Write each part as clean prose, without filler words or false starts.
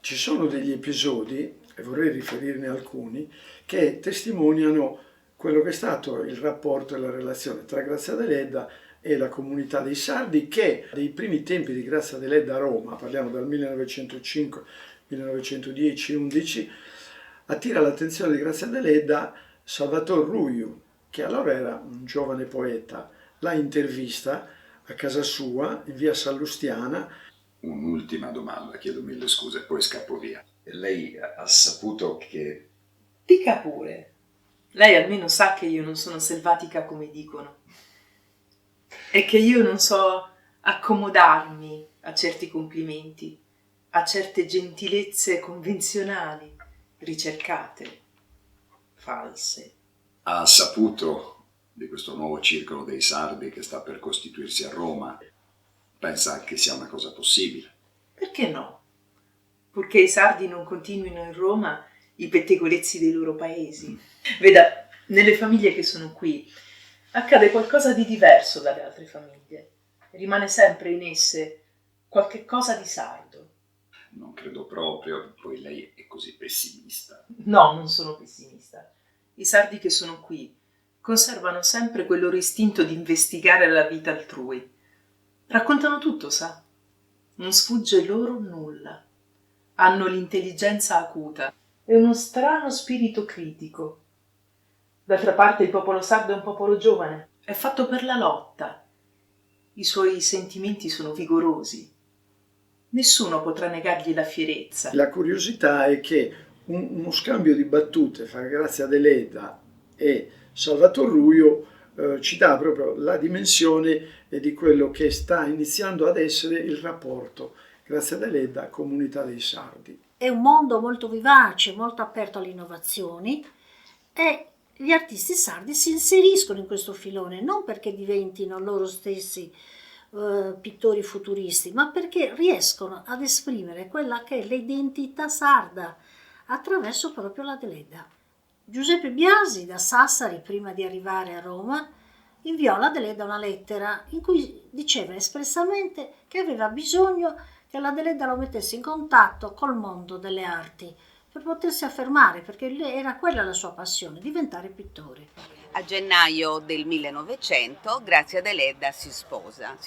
Ci sono degli episodi, e vorrei riferirne alcuni, che testimoniano quello che è stato il rapporto e la relazione tra Grazia Deledda e la comunità dei sardi, che dei primi tempi di Grazia Deledda a Roma, parliamo dal 1905, 1910, 11, attira l'attenzione di Grazia Deledda Salvatore Ruiu, che allora era un giovane poeta. La intervista a casa sua, in via Sallustiana. Un'ultima domanda, chiedo mille scuse, poi scappo via. Lei ha saputo che... Dica pure. Lei almeno sa che io non sono selvatica come dicono. E che io non so accomodarmi a certi complimenti, a certe gentilezze convenzionali, ricercate, false. Ha saputo di questo nuovo circolo dei sardi che sta per costituirsi a Roma? Pensa che sia una cosa possibile? Perché no? Purché i sardi non continuino in Roma i pettegolezzi dei loro paesi. Veda, nelle famiglie che sono qui accade qualcosa di diverso dalle altre famiglie. Rimane sempre in esse qualche cosa di sardo. Non credo proprio, poi lei è così pessimista. No, non sono pessimista. I sardi che sono qui conservano sempre quel loro istinto di investigare la vita altrui. Raccontano tutto, sa? Non sfugge loro nulla. Hanno l'intelligenza acuta e uno strano spirito critico. D'altra parte il popolo sardo è un popolo giovane, è fatto per la lotta. I suoi sentimenti sono vigorosi. Nessuno potrà negargli la fierezza. La curiosità è che uno scambio di battute fra Grazia Deledda e Salvatore Ruiu ci dà proprio la dimensione di quello che sta iniziando ad essere il rapporto Grazia Deledda comunità dei sardi. È un mondo molto vivace, molto aperto alle innovazioni, e gli artisti sardi si inseriscono in questo filone non perché diventino loro stessi pittori futuristi, ma perché riescono ad esprimere quella che è l'identità sarda attraverso proprio la Deledda. Giuseppe Biasi da Sassari, prima di arrivare a Roma, inviò alla Deledda una lettera in cui diceva espressamente che aveva bisogno che la Deledda lo mettesse in contatto col mondo delle arti per potersi affermare, perché era quella la sua passione, diventare pittore. A gennaio del 1900 Grazia Deledda si sposa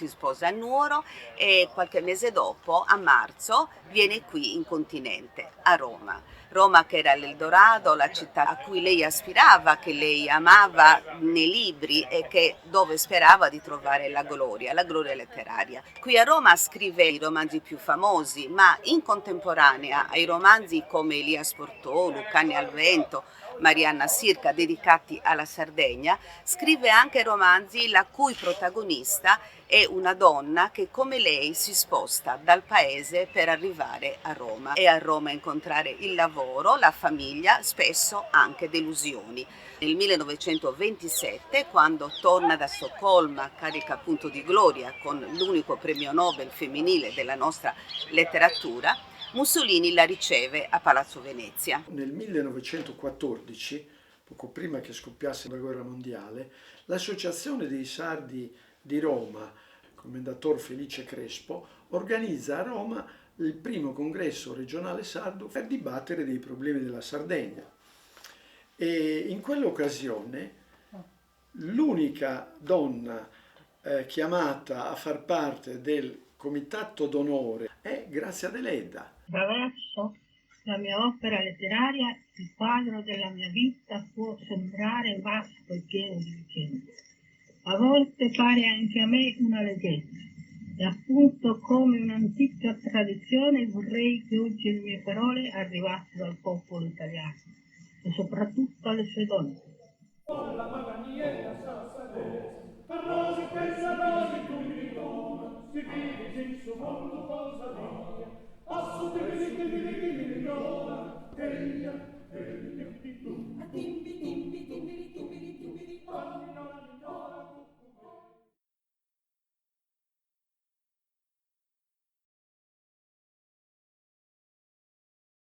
a Nuoro e qualche mese dopo, a marzo, viene qui in continente, a Roma. Roma che era l'Eldorado, la città a cui lei aspirava, che lei amava nei libri e dove sperava di trovare la gloria letteraria. Qui a Roma scrive i romanzi più famosi, ma in contemporanea ai romanzi come Elias Portò, Lucani al vento, Marianna Sirca, dedicati alla Sardegna, scrive anche romanzi la cui protagonista è una donna che come lei si sposta dal paese per arrivare a Roma e a Roma incontrare il lavoro, la famiglia, spesso anche delusioni. Nel 1927, quando torna da Stoccolma, carica appunto di gloria con l'unico premio Nobel femminile della nostra letteratura, Mussolini la riceve a Palazzo Venezia. Nel 1914, poco prima che scoppiasse la guerra mondiale, l'Associazione dei Sardi di Roma, commendator Felice Crespo, organizza a Roma il primo congresso regionale sardo per dibattere dei problemi della Sardegna. E in quell'occasione l'unica donna chiamata a far parte del comitato d'onore è Grazia Deledda. Attraverso la mia opera letteraria il quadro della mia vita può sembrare vasto e pieno di vicende. A volte pare anche a me una leggenda. E appunto come un'antica tradizione vorrei che oggi le mie parole arrivassero al popolo italiano e soprattutto alle sue donne. Si vive in suo mondo cosa dice, a